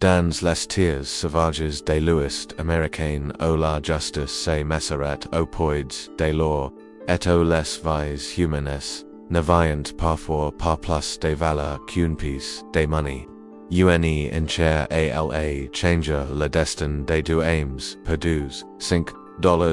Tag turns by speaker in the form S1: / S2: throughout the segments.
S1: Dans les tiers sauvages de l'Ouest américain au la justice se meseret aux poids de l'or, et aux les vies humaines, ne vaillant parfois pas plus de valeur qu'une piece de money. Une enchère ala changer le destin de deux âmes perdus, $5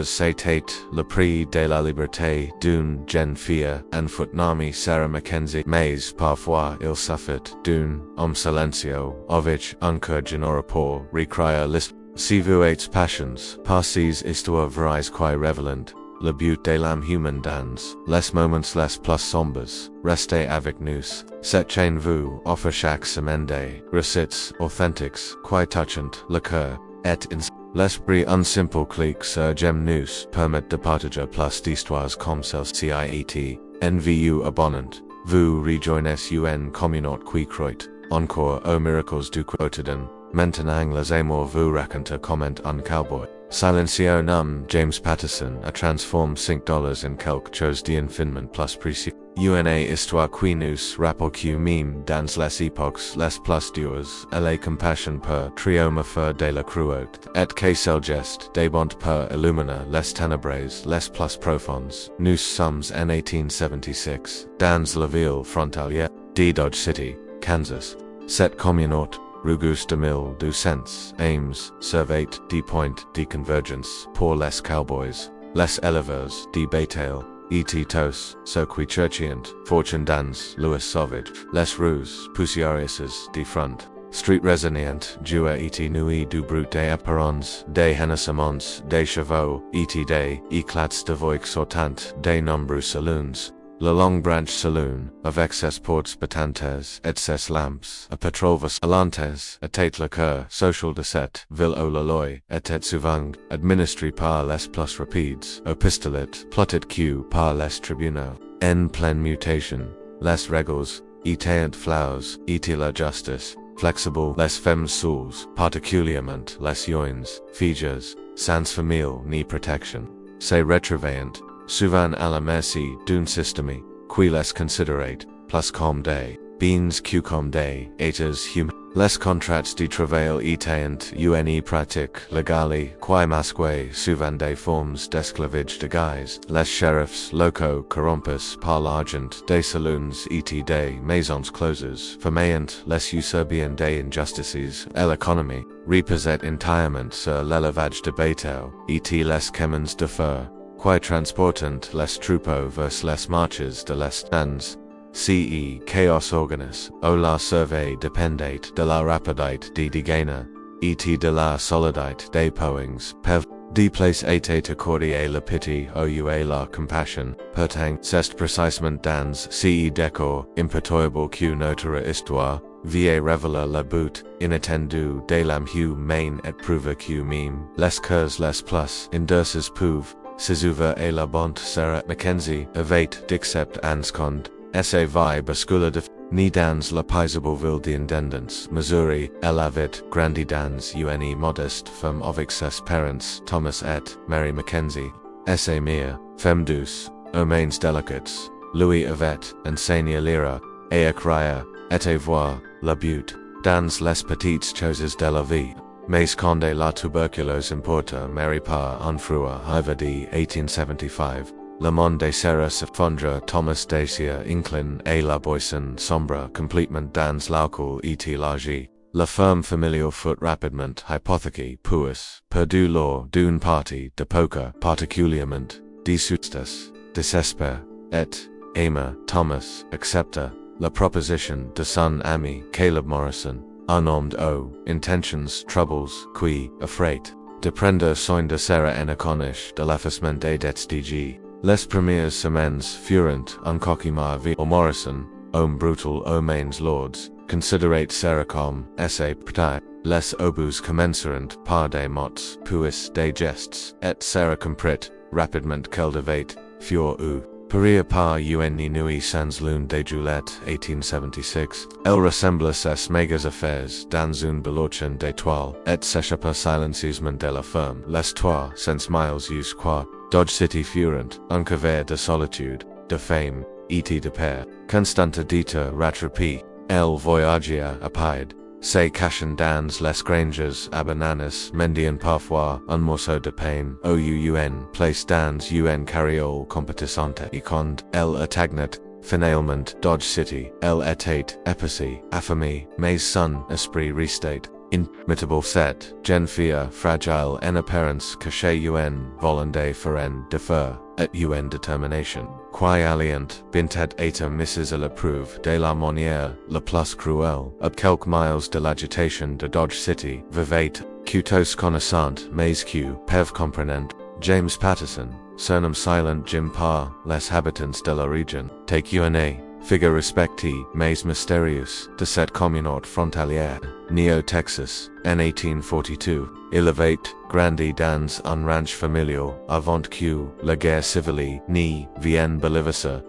S1: c'était le prix de la liberté d'une jeune fille en fuite nommée Sarah Mackenzie, mais parfois il suffit d'un homme silencieux avec un cœur généreux pour recréer l'histoire. Si vous êtes passions par ces histoires vraies qui révèlent le but de l'âme humaine dans les moments les plus sombres, restez avec nous. Cette chaîne vous offre chaque semaine des recettes authentiques qui touchent le cœur et l'esprit. Un simple clic sur j'aime nous permet de partager plus d'histoires comme celle-ci. NVU abonnant. Vous rejoignez une communauté qui croit encore aux miracles du quotidien. Maintenant les amours vous racontent comment un cowboy silencieux nommé James Patterson a transformé $5 en quelque chose d'infiniment plus précieux. Une histoire qui nous rappelle même dans les époques les plus dures et la compassion pour triompher de la cruauté, et que celle geste de bonté pour illuminer les ténèbres les plus profondes. Nous sommes en 1876, dans la ville frontalière de Dodge City, Kansas. Cette communauté Rugus de 1200 aims servait de point de convergence pour les cowboys, les éleveurs de bétail, et tous ceux qui cherchent fortune dans Louis Sauvage, les rues poussiéreuses de front, street résonnante joue et nuit du bruit des apparons, des hennissements des chevaux, et des éclats de voix sortant des nombreux saloons. Le Long Branch Saloon, avec ses portes battantes et ses lampes, a pétrolvas alantes, était le cœur social de cette ville où la loi était souvent administrée par les plus rapides, au pistolet, plotted Q par les tribunaux. En pleine mutation, les règles, étaient flous, et la justice, flexible, les femmes seules, particulièrement les jeunes, filles, sans famille ni protection, se retrouvaient souvent à la merci d'un système qui les considérait plus comme des beings que comme des êtres humains. Les contrats de travail étaient une pratique légale qui masquait souvent des formes d'esclavage de guise. Les sheriffs locaux corrompus par l'argent des saloons et des maisons closes formaient les usurbiens des injustices et l'économie reposait entièrement sur l'élevage de bétail et les chemins de fer qui transportant les troupeaux vers les marches de l'Estans. Ce chaos organis, où la survie dépendait de la rapidité de dégainer, et de la solidité des poings, peuvent déplacer et accorder le pitié ou la compassion. Pourtant, c'est précisément dans ce décor impitoyable que notre histoire vient révéler le but inattendu de l'âme humaine et prouver que même les cœurs les plus endurcis peuvent s'ouvrir et la bonne Sarah Mackenzie avait d'accepter un second. Essa vie bascula de ni dans la paisible ville d'Independence, Missouri, elle avait grandi dans une modeste femme avec ses parents Thomas et Mary Mackenzie. Essa mère, femme douce, aux mains délicates, lui avait enseigné lire et écrire, et voir le but dans les petites choses de la vie. Mais quand la tuberculose importa Mary par un froid hiver de 1875, le monde de Sarah s'effondra. Thomas Dacier incline et la boisson sombre complètement dans l'alcool et l'argent. La ferme familiale fut rapidement hypothéquée puis perdu lors d'une partie de poker particulièrement dissustas, désespère, et Emma Thomas accepta la proposition de son ami Caleb Morrison, un homme aux intentions troubles qui, afraid de prendre soin de Sarah en échange de l'affaissement des dettes DG. Les premières semaines furent un cauchemar pour Morrison, homme brutal aux mains lourdes, considérate Sarah comme assez petite. Les obus commenceront par des mots, puis des gestes, et Sarah comprit rapidement qu'elle devait fuir ou périr par une nuit sans lune de juillet 1876. Elle ressemblait ses mégas affaires dans une belochen d'étoiles, et s'échappa silencieusement de la ferme. Les 300 miles jusqu'à Dodge City furent un calvaire de solitude, de fame, et de peur. Constante dita rattrapée, elle voyagea à pied, say Cashan dans les Grangers Abananis Mendian Parfois un morceau de pain OUUN place dans un carriole competissante Econd L Atagnet Finalement Dodge City L Etate Epicy Affamy Maze Sun Esprit Restate Inimitable set Jeune fille fragile en apparence cachet un volonté foraine defer at un determination Quai alliant bintet eta Mrs. l'approuve de la manière la plus cruelle ab quelques miles de l'agitation de Dodge City vivate cutos connaissant mais q pev comprenant James Patterson Surname silent Jim Parr les habitants de la region take una figure respecti mais mysterious de cette communauté frontalière Neo Texas en 1842 elevate grandi dans un ranch familial avant que la guerre civile ni vienne bolivarse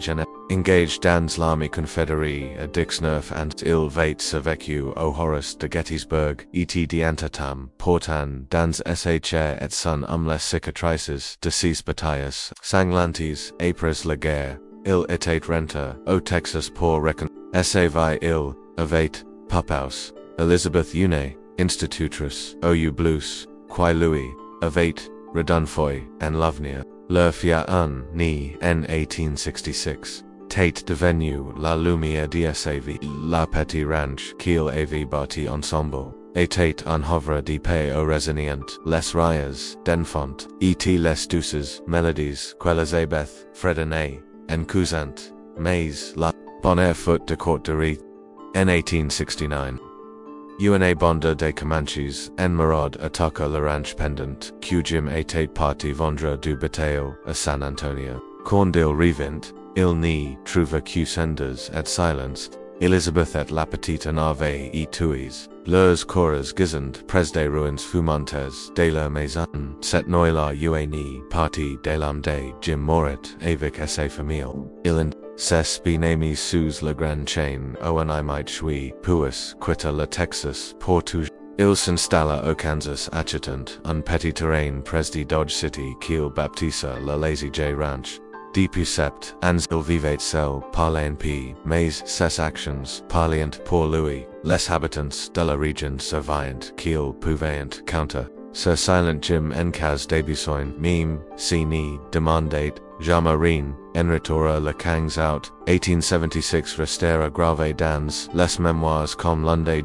S1: gen engaged dans l'armée confédérée à Dixneuf and il vate survécu au Horace de Gettysburg et d'Antatam portant dans chair et son les cicatrices de ses batailles sanglantes après la guerre il était renta au Texas pour recon vi il avate Puphouse Elizabeth Une institutrice au Blues Quai Louis avate Redunfoy and Lovenir Le Fia un ni en 1866 Tate devenu la lumière d'Sav la petit ranch qu'il avait bâti ensemble Etate un havre de paix au résilient les rayas d'enfant et les douces mélodies qu'Elizabeth Fredenay en cousant mais la bonne foot de court de Rith en 1869 Una Bonda de Comanches en Marad ataca la ranch pendant que Jim était parti vendre du bétail à San Antonio quand il revint il n'y trouva que cendres et silence Elizabeth et la petite nave et tuis leurs corps gisant pres des ruines fumantes de la maison cette nuit-là une partie de l'âme de Jim Morit avec sa famille il Ses binamis sous la grande chaîne on I might shui puis quitta la Texas pour toujours il s'installa au Kansas achetant un petit terrain pres de Dodge City qu'il baptisa la Lazy J Ranch depuis sept ans il vivait seul par l'NP mais ses actions parliant pour lui les habitants de la région surveillant qu'il pouvait counter Sir Silent Jim en cas de besoin meme si ni demandait Jamarine en retour le 15 août 1876 restera gravé dans les mémoires comme l'un des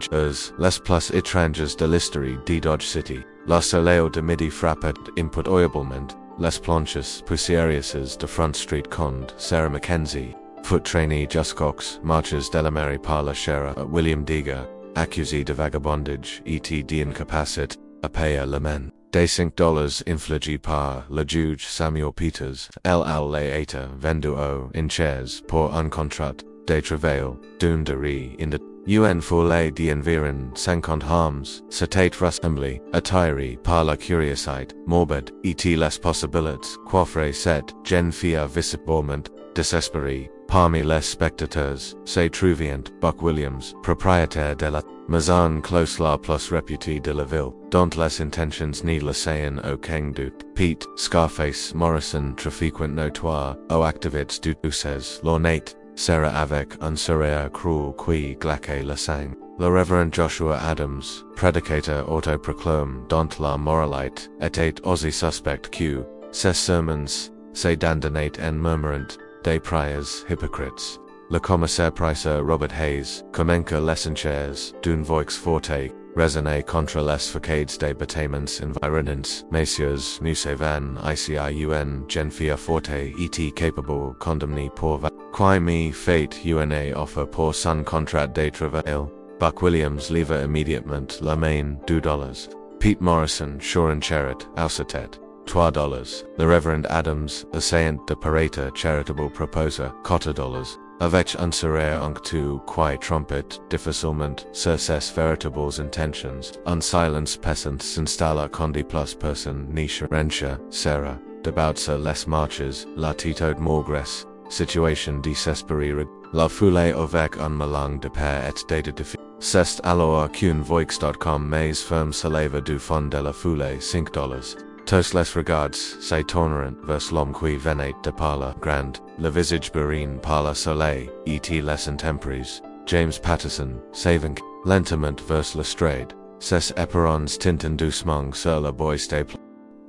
S1: les plus étranges de l'histoire de Dodge City. Le soleil de midi frappait impitoyablement les planches poussiéreuses de Front Street Cond Sarah Mackenzie, foot trainee jusqu'aux marches de la mairie par la chaire William Diga, accusé de vagabondage et d'incapacité à payer l'amende. Des $5 infligés par le juge Samuel Peters, l'a été vendu aux enchères pour un contrat de travail d'une durée in foulée d'environ 50 harms, c'était rassemblé, attiré par la curiosité morbide et les possibilités qu'offrait cette jeune fille visiblement désespérée. Parmi les spectateurs, se trouviant Buck Williams, propriétaire de la maison close la plus réputée de la ville, dont les intentions ne laissaient aucun doute. Pete, Scarface, Morrison, trafiquant notoire, aux activités douces, l'honnête, sera avec un sourire cruel qui glaçait le sang. Le révérend Joshua Adams, prédicateur autoproclame dont la moralité était aussi suspecte que ses sermons se dandinaient en murmurant des prières hypocrites. Le commissaire Pricer Robert Hayes, comença les enchères d'une voix forte, résonnait contre les facades des bâtiments environnants. Messieurs, nous savons ICIUN jeune fille forte et capable condamné pour qui me fait una offer pour son contrat de travail. Buck Williams leva immédiatement la main $2. Pete Morrison surencheret aussitôt $3. Le Reverend Adams, assayant de pareta charitable proposa $4. Avec un sourire onctueux qui trompet difficilement sur ses véritables intentions, un silence pesant s'installa condi plus personne niche rencha, sera, debautsa les marches, la titode maugres, situation désespérée, la foulée avec un melange de paix et de défi. C'est alors qu'une voix.com mais ferme se leva du fond de la foulée $5. Tous les regards se tournèrent vers l'homme qui venait de par la grande, le visage bruni par le soleil, et les intempéries. James Patterson, saving Lentement vers Lestrade, ses éperons tintin doucement sur le bois staple.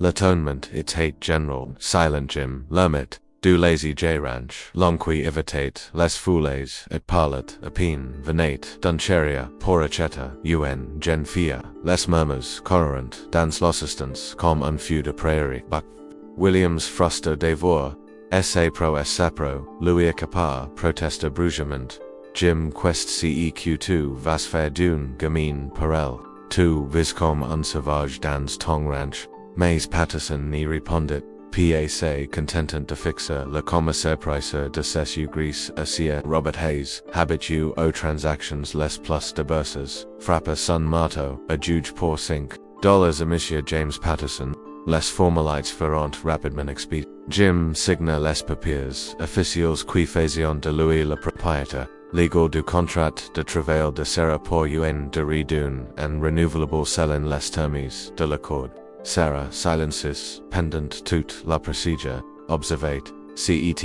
S1: L'atonement it hate general, silent Jim, lermit, du lazy J ranch, lonqui evitate, les foules, et parlet, apine, venate, duncheria, porachetta, jeune fille, les murmurs, cororant, dans l'assistance, comme un feu de prairie, buck. Williams Frusto Devor, Essai pro es sapro, Louis Capar, Protesta brugement, Jim Quest CEQ2 vas faire d'une gamine parel, 2 Viscom un sauvage dans ton ranch, mais Patterson n'y répondit, PAC contentant de fixer le commissaire pricer de ses gris acia Robert Hayes, habitu aux transactions les plus de bourses, frappa son marteau, a juge pour $5 a Monsieur James Patterson, les formalités feront rapidement expédiées. Jim signa les papiers, officiels qui faisaient de lui le propriétaire, legal du contrat de travail de Sarah pour un de redune and renouvelable selon les termes de l'accord. Sarah silencieux, pendant toute la procédure, observate, cet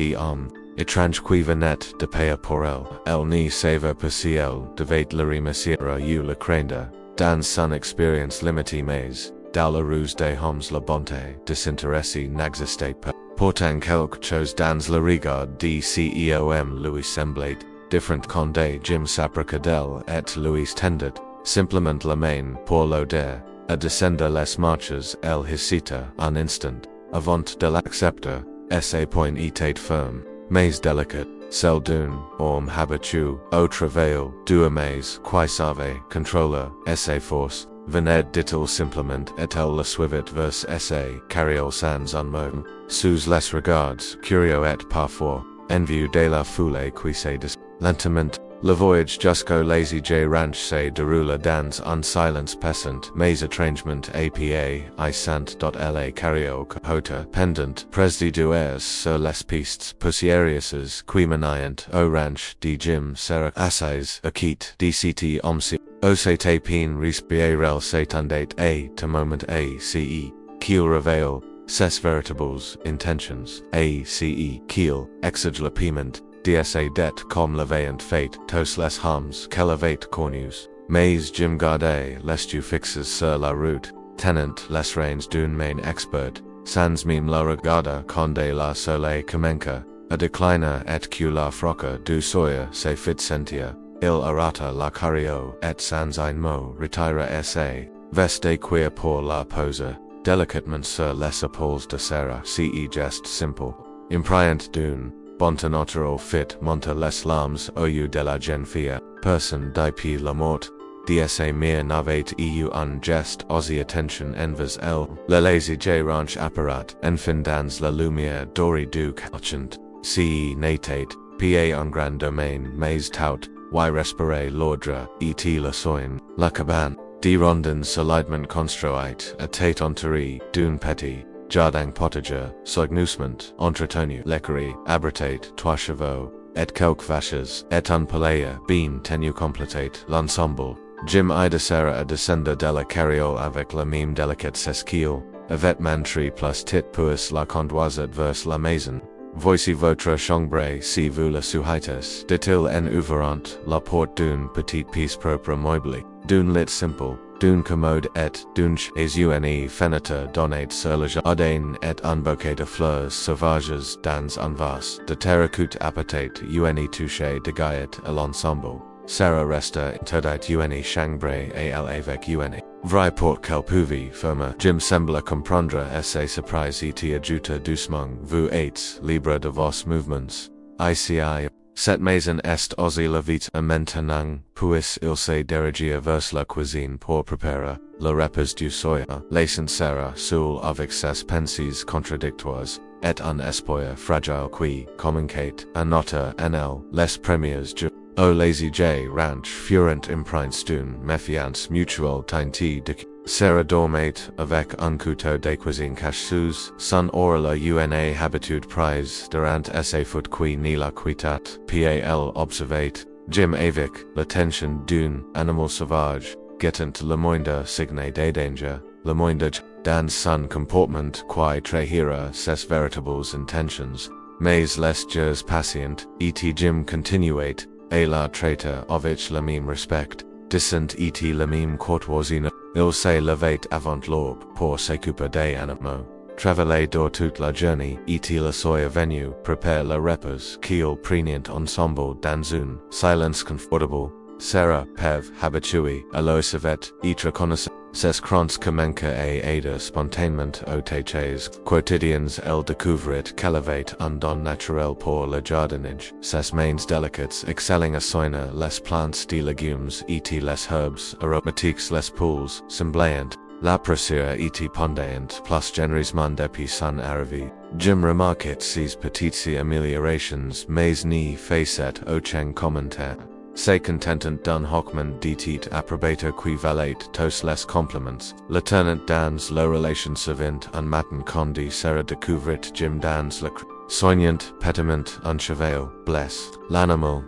S1: étrange qui venait de payer pour elle n'y savait pas si elle devait le remercier ou le craindre, dans son expérience limitée mais, dans la ruse des hommes la bonté désintéressée n'existait pas. Pourtant quelque chose dans le regard de CEOM lui semblait different condé Jim s'approcha et lui tendit simplement la main pour l'auder, à descendre les marches elle hésita un instant, avant de l'accepter, sa point était ferme, mais délicate, celle d'un homme habitué au travail, deux mais qui savait contrôler sa force, venait dit-il simplement et elle le suivit vers sa carriole sans un mot, sous les regards curieux et parfois, en vue de la foule qui se lentement, le voyage jusqu'au lazy J ranch se déroula dans un silence pesant mais étrangement apa la carriole hota pendant presde duers sur les pistes poussiéreuses qui menant au ranch de Jim Sarah assays acquit dct omsi ose tapin respirel s'attendait a te moment ace qu'il révèle ses véritables intentions ace qu'il exige le paiement DSA det comme la veillant fate tos les hams qu'elevate cornus, mais Jim garde les tu fixes sur la route, tenant les reins d'une main expert, sans mime la regarda conde la soleil comenca, a declina et que la froca du soya se fit sentia, il arata la cario et sans un mot retira sa, veste queer pour la pose, delicatement sur les épaules de Sarah ce geste simple, impriant d'une, bontenotero fit monta les larmes au lieu de la jeune fille, person depuis la mort, dsa mir n'avait eu un geste aussi attention envers elle, le lazy J ranch apparat, enfin dans la lumière dorée du couchant, ce n'était, pa un grand domaine mais tout, y respirer l'ordre, et le soin, la cabane, des rondins solidement construite, à tête entourée d'un petit, jardin potager, soignusement, entretenu, l'écurie, abritate, 3 chevaux, et quelques vaches, et un palais, bien tenu complète, l'ensemble. Jim ida Sarah a descendre de la carriole avec la même délicate sesquille, avec mantri plus tit puis la conduisait vers la maison. Voici votre chambre si vous le souhaitez, dit-il en ouvrant la porte d'une petite pièce propre meublée, d'un lit simple, d'une commode et d'une chaise une fenêtre donnée sur le jardin et un bouquet de fleurs sauvages dans un vase de terracotta appétit une touché de gaieté à l'ensemble. Sarah resta interdite une chambre et elle avec une vraie porte qu'elle pouvait fermer. Jim sembla comprendre sa surprise et ajouta doucement vous êtes libre de vos mouvements. Ici, cette maison est aussi la vite maintenant, puis il se dirigeait vers la cuisine pour préparer le repas du soir, laissant Sarah seule avec ses pensées contradictoires, et un espoir fragile qui communiquait à notre en elle les premiers jours. Au lazy J ranch furent imprints d'une méfiance mutuelle teintée de Sarah dormait avec un couteau de cuisine caché sous son or la une habitude prise durant sa faute qui ni la quittat, pal observate, Jim avec l'attention d'un animal sauvage, guettant le moindre signe de danger, le moindre dans son comportement qui trahira ses véritables intentions, mais les jours patient, et Jim continuait, et la traiter avec le même respect, Dissent et le meme courtoisine, il se levait avant l'aube, pour s'occuper des animaux. Travailler dans toute la journée, et la soya venue, prepare le repas, qu'il prénient ensemble dans un silence confortable. Sarah, pev, habitué, à lo savet, et reconnaissant, ses crans commencent et aider spontanément aux tâches quotidiennes, elle découvrit qu'avait un don naturel pour le jardinage, ses mains délicates excelling à soigner les plantes de légumes et les herbes aromatiques les poules, semblant, la précieuse et pondéante plus généreusement depuis son arrivée. Jim remarquait ces petites améliorations mais n'y faisait aucun commentaire. Se contentant d'un hochman dit approbateur qui valait tous les compliments. Lieutenant dans la relation suivante un matin quand Sarah découvrit Jim dans le soignant pétiment un cheval, blesse, l'animal,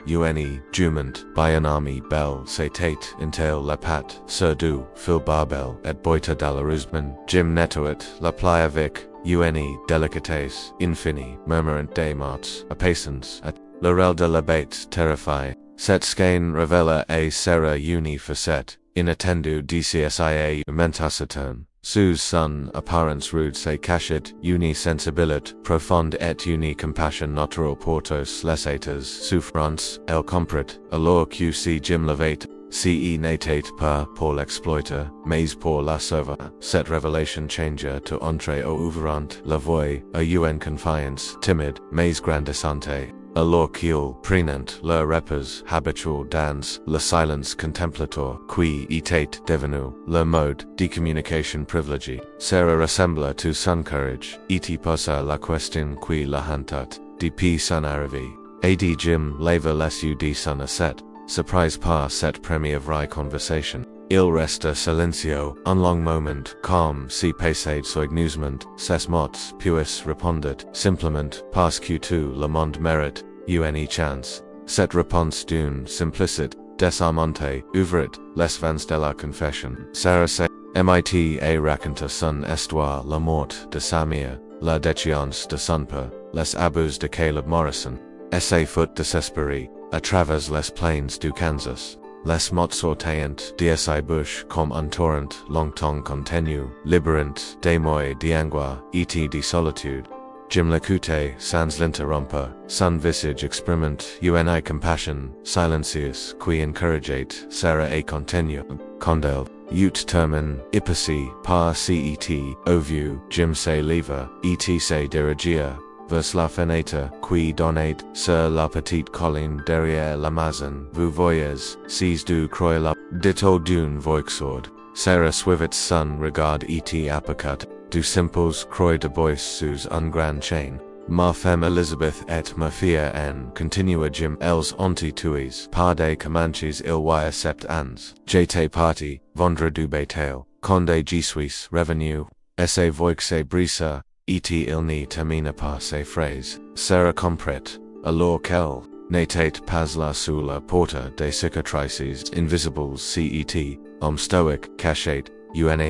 S1: jumant, by un ami belle, c'était, intel la patte, sur du, fil barbel, et boita d'allerusman, Jim nettoit, la plie avec, délicatesse, infini, murmurant des mots, apaisance, et l'orel de la bête, terrifié. Cette skein revela a Sarah facette, inattendu dcia mentaciterne, sous son apparence rude se cachait sensibilité profonde et compassion naturelle portos les états souffrance, elle comprit, alors que si Jim l'avait, ce n'était pas pour l'exploiter, mais pour la sauver. Cette révélation changea to entrer au ouvrant la voie, à confiance, timide, mais grandissante. Alors qu'il prenant le repas habituel dans le silence contemplateur qui était devenu le mode de communication privilégié, Sarah rassembla tout son courage, et posa la question qui la hantat, depuis son arrivée, et de Jim leva les yeux de son asset, surprise par cette première vraie conversation. Il resta silencieux, un long moment, comme si passait soigneusement, ses mots, puis répondit, simplement, parce que tout le monde mérite, chance. Cette réponse d'une simplicite, désarmante, ouvrit, les vents de la confession. Sarah se mit et raconta son histoire, la mort de sa mère, la déchéance de son père, les abus de Caleb Morrison, et fut désespéré, à travers les plains du Kansas. Les mots sortaient de sa bouche comme un torrent longtemps contenu, libérant des mots d'angoisse et de solitude. Jim l'écoutait sans l'interrompre, son visage exprimant compassion, silencieux, qui encourageait Sarah et continue. Quand elle eut terminé, épaissi par cet au vu, Jim se leva, et se dirigia vers la fenêtre qui donnait sur la petite colline derrière la maison. Vous voyez, ces deux croix là, dit-il d'une voix sourde. Sarah suivit son regard et appliqua du simples croix de bois sous un grand chain. Ma femme Elizabeth et ma fille Anne, continua Jim, elles ont tués par des Comanches il y a 7 ans. J'étais parti, vendre du bétail, quand je suis revenu, et voix se brisa, et il n'y termina pas ses phrases. Sarah comprit, alors qu'elle n'était pas là sous la porte des cicatrices invisibles cet, stoique, caché,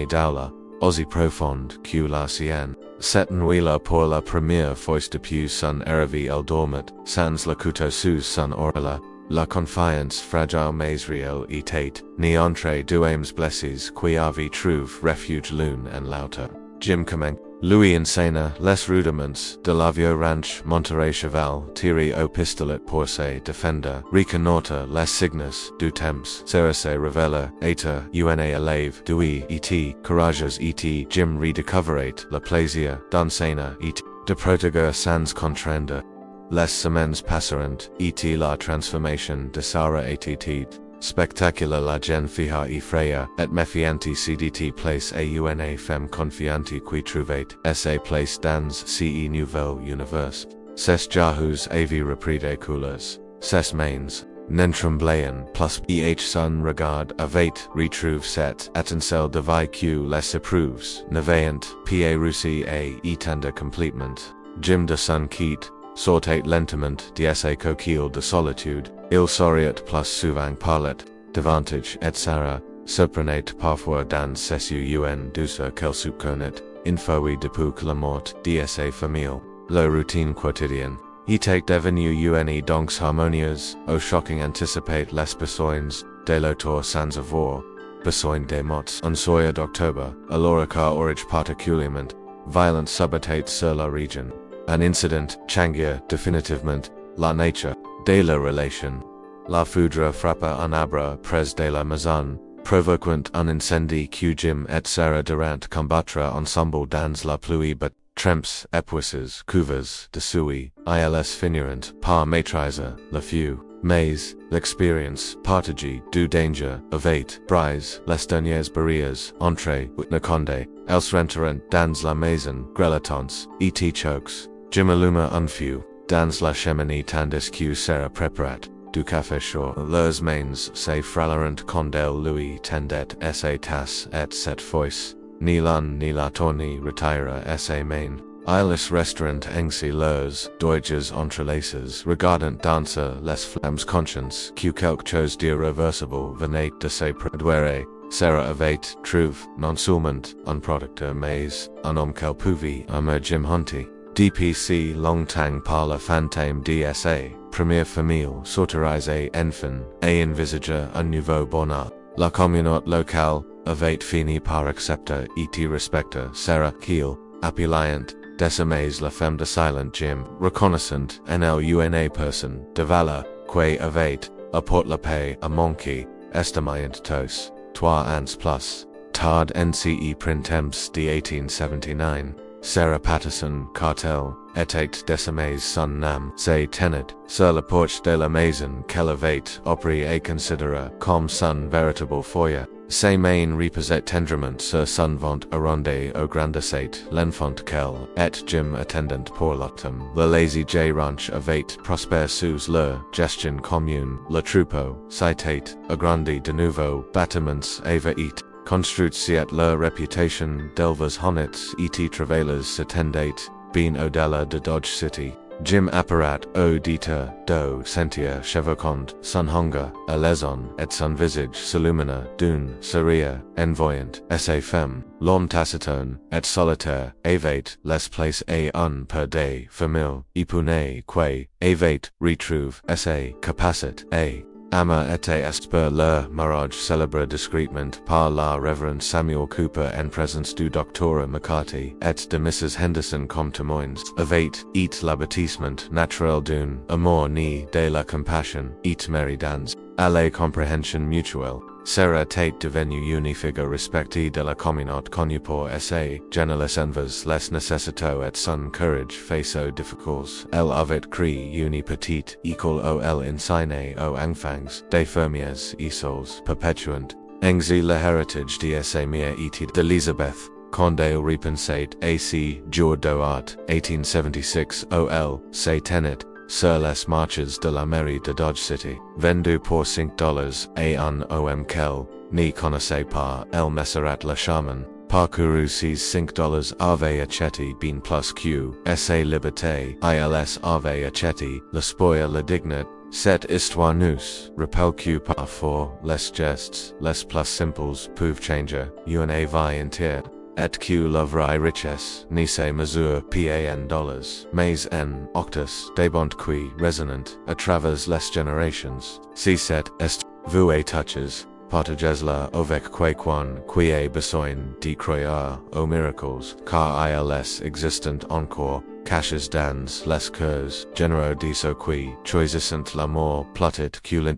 S1: daula, aussi profonde que la sienne. Cette nuit-là pour la première fois depuis son arrivée elle dormait, sans le couteau sous son oreille, la confiance fragile mais réelle était, ni entre deux âmes blessées qui avaient trouvé refuge l'une en l'autre. Jim commence. Louis enseigne les rudiments de la vieux ranch Monterey Cheval, tiré au pistolet pour se défendre, reconnaître les signes du temps, Sarah se révèle être élève doué et courageuse et Jim redécouvrait le plaisir d'enseigner et de protéger sans contraindre. Les semaines passeront et la transformation de Sarah était spectaculaire. La jeune fille effrayée et méfiante cdt place à une femme confiante qui trouvait sa place dans ce nouveau univers. Ses jahus avaient repris des couleurs. Ses mains n'entremblaient plus son regard avait retrouvé cette étincelle de vie que les éprouves n'avaient pas réussi à éteindre complètement. Jim de son quitte sortait lentement de sa coquille de solitude. Il souriait plus souvent parlait davantage et Sarah surprenait parfois dans ses yeux douceur qu'elle soupçonnait, infouée depuis la mort de sa famille. La routine quotidienne était devenue donc harmonieuse, au shocking anticipate les besoins de l'auteur sans avoir besoin des mots. Un soir d'octobre, alors car origine particulièrement violent s'abattait sur la région. Un incident changia définitivement la nature de la relation. La foudre frappa un arbre près de la maison, provoquant un incendie que Jim et Sarah durant combattre ensemble dans la pluie but tremps, épuises, couvers, de suie, ils finirent par maîtriser le feu. Mais, l'expérience partagée du danger avait brise les dernières barrières entre ne conde, els rentrant dans la maison, grelatons, et chocs. Jim alluma un feu dans la cheminée tandis que Sarah préparait du café chaud. Leurs mains se frôleront quand elle lui tendait sa tasse et cette fois, ni l'un ni la tournée retira sa main. Ils restaurant ainsi leurs doigts entrelacés, regardant danser les flammes conscientes que quelque chose d'irréversible venait de se produire. Sarah avait trouvé non seulement un producteur mais un homme qu'elle pouvait aimer. Jim Hunty. DPC longtemps par le fantôme de sa première famille s'autorisait enfin à envisager un nouveau bonheur. La communauté locale avait fini par accepter et respecter Sarah Keel, appelant désormais la femme de Silent Jim, reconnaissant en elle une personne de valeur qui avait apporté la paix à manquer, estimant tous, 3 ans plus tard NCE printemps de 1879. Sarah Patterson Cartel était désormais son nom. Se tenait sur la porte de la maison qu'elle avait appris à considérer comme son véritable foyer. Ses mains reposaient tendrement sur son ventre arrondi au grandissait l'enfant qu'elle et Jim attendant pour l'automne. Le lazy J ranch avait prospéré sous leur gestion commune. Le troupeau s'était agrandi de nouveaux bâtiments avaient construit siat leur réputation d'éleveurs honnêtes et travailleurs s'attendaient bien au-delà de Dodge City. Jim apparat auditeur do sentir chevaucant son hunger à l'aison et son visage s'illumina d'une sourire envoyant sa femme. L'homme taciturne et solitaire avait les places à un peu des familles épunées qui avait retrouvé sa capacité à Ama était esper leur mariage célébré discrètement par la Reverend Samuel Cooper en présence du Dr. McCarthy et de Mrs. Henderson comme témoins, avait l'aboutissement naturel d'un amour né de la compassion et mérité à la compréhension mutuelle. Sarah était devenue une figure respectée de la communauté connue pour sa gentillesse envers les nécessiteux et son courage face aux difficultés. Elle avait créé une petite école où elle enseignait aux enfants des fermiers et souls perpétuant ainsi l'héritage de sa mère et d'Elizabeth. Quand elle repensait à ces jours d'art 1876 où elle se tenait sur les marches de la mairie de Dodge City, vendue pour $5 à un homme qu'elle ne connaissait pas. Elle messerait le chemin parcouru ces $5 avait acheté bien plus que sa liberté. Ils avait acheté le spoil le dignité. Cette histoire nous rappelle que parfois les gestes les plus simples peuvent changer une vie entière. Et que la vraie richesse ne se mesure pas en dollars, mais en octas debont qui résonant à travers les générations. Si cette est vous et touches, partagez-la avec quelqu'un qui a besoin de croire aux miracles, car ils existent encore, cachés dans les cœurs généraux de ceux qui choisissent l'amour plutôt que